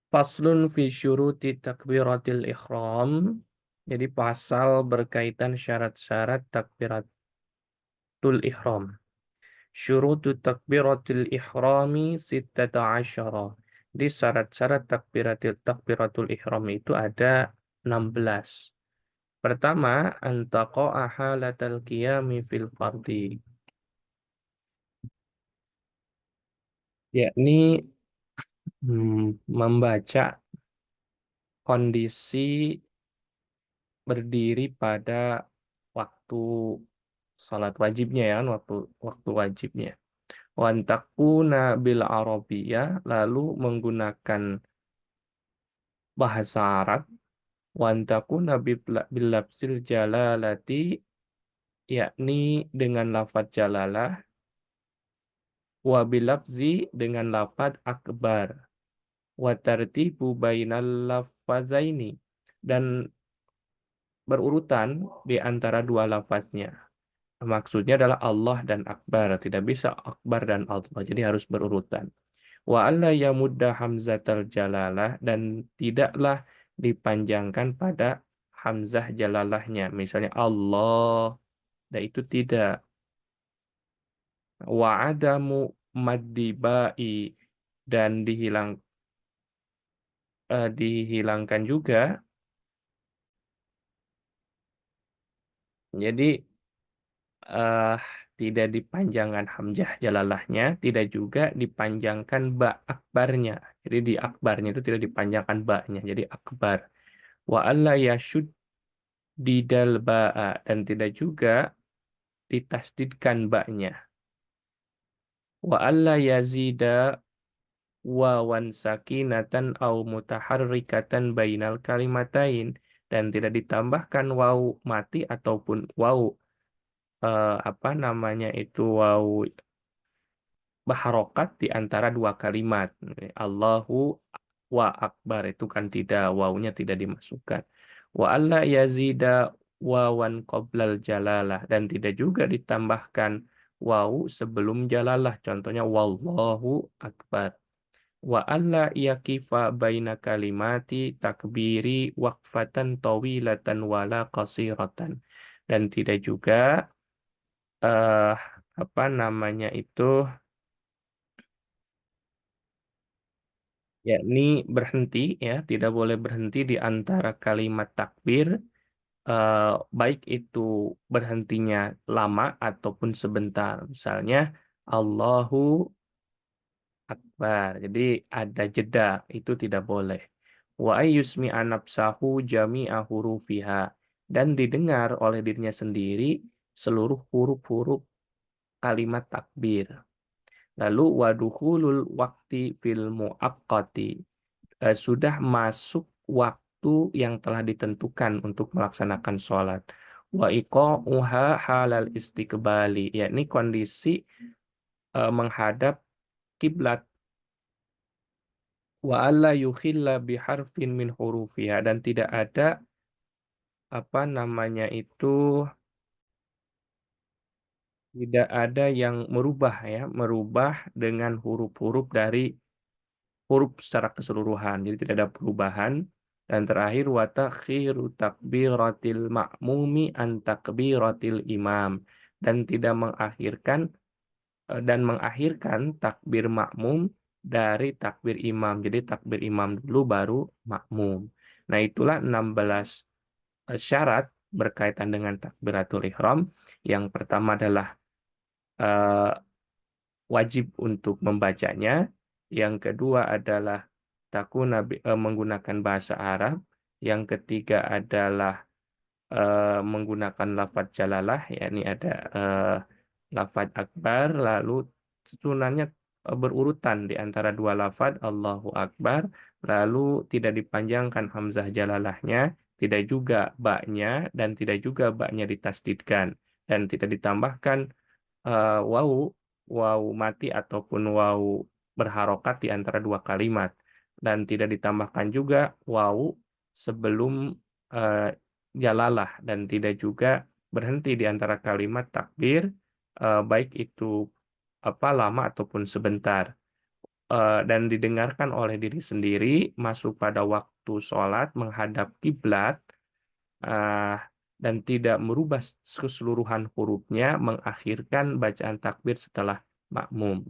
Faslun fi syuruti takbiratil ihram. Jadi pasal berkaitan syarat-syarat takbiratul ihram. Syurutu takbiratil ihrami sittata asyara. Di syarat-syarat takbiratul ihram itu ada 16. Pertama, antaqa'a halatal qiyami fil fardi. Yakni membaca kondisi berdiri pada waktu salat wajibnya ya, kan, waktu waktu wajibnya. Wantakuna bil Arabiyah, lalu menggunakan bahasa Arab. Wantakuna bil lafzil jalalati, yakni dengan lafaz jalalah. Wa bil lafzi dengan lafaz akbar. Wa tartibu bainal lafazaini, dan berurutan di antara dua lafaznya. Maksudnya adalah Allah dan Akbar. Tidak bisa Akbar dan Allah. Jadi harus berurutan. Wa alla yamudda hamzatal jalalah, dan tidaklah dipanjangkan pada hamzah jalalahnya. Misalnya Allah, dan itu tidak. Wa adamu maddibai, dan dihilangkan juga. Jadi eh, tidak dipanjangkan hamzah jalalahnya, tidak juga dipanjangkan ba akbarnya. Jadi di akbarnya itu tidak dipanjangkan ba-nya, jadi akbar. Wa alla yashud didal ba'a, dan tidak juga ditasdidkan ba-nya. Wa alla yazida wawan sakinatan au mutaharrikatan bainal kalimatain, dan tidak ditambahkan waw mati ataupun waw apa namanya itu waw baharokat di antara dua kalimat. Allahu wa akbar, itu kan tidak, wawunya tidak dimasukkan. Wa alla yazida wawan qoblal jalalah, dan tidak juga ditambahkan waw sebelum jalalah. Contohnya wallahu akbar. Wa alla yakifa baina kalimati takbiri waqfatan tawilatan wala qasiratan, dan tidak juga eh apa namanya itu, yakni berhenti, ya, tidak boleh berhenti di antara kalimat takbir, eh, baik itu berhentinya lama ataupun sebentar. Misalnya Allahu Akbar, jadi ada jeda, itu tidak boleh. Wa ayyusmi anapsahu jami'a hurufiha, dan didengar oleh dirinya sendiri seluruh huruf-huruf kalimat takbir. Lalu wadukhulul wakti fil muaqqati, sudah masuk waktu yang telah ditentukan untuk melaksanakan sholat. Wa iqa'uha halal istiqbali, yakni kondisi menghadap kiblat. Wa alla yukhilla biharfin min hurufiha, dan tidak ada apa namanya itu, tidak ada yang merubah, ya, merubah dengan huruf-huruf dari huruf secara keseluruhan. Jadi tidak ada perubahan. Dan terakhir, wa takhiru takbiratil ma'mumi an takbiratil imam, dan tidak mengakhirkan dan mengakhirkan takbir makmum dari takbir imam. Jadi takbir imam dulu baru makmum. Nah, itulah 16 syarat berkaitan dengan takbiratul ihram. Yang pertama adalah eh, wajib untuk membacanya. Yang kedua adalah menggunakan bahasa Arab. Yang ketiga adalah menggunakan lafaz jalalah, yakni ada lafaz akbar, lalu susunannya berurutan di antara dua lafaz Allahu Akbar, lalu tidak dipanjangkan hamzah jalalahnya, tidak juga ba-nya, dan tidak juga ba-nya ditasdidkan, dan tidak ditambahkan waw waw mati ataupun waw berharokat di antara dua kalimat, dan tidak ditambahkan juga waw sebelum eh, jalalah, dan tidak juga berhenti di antara kalimat takbir, baik itu apa lama ataupun sebentar. dan didengarkan oleh diri sendiri, masuk pada waktu sholat, menghadap kiblat, eee, dan tidak merubah keseluruhan hurufnya, mengakhirkan bacaan takbir setelah makmum.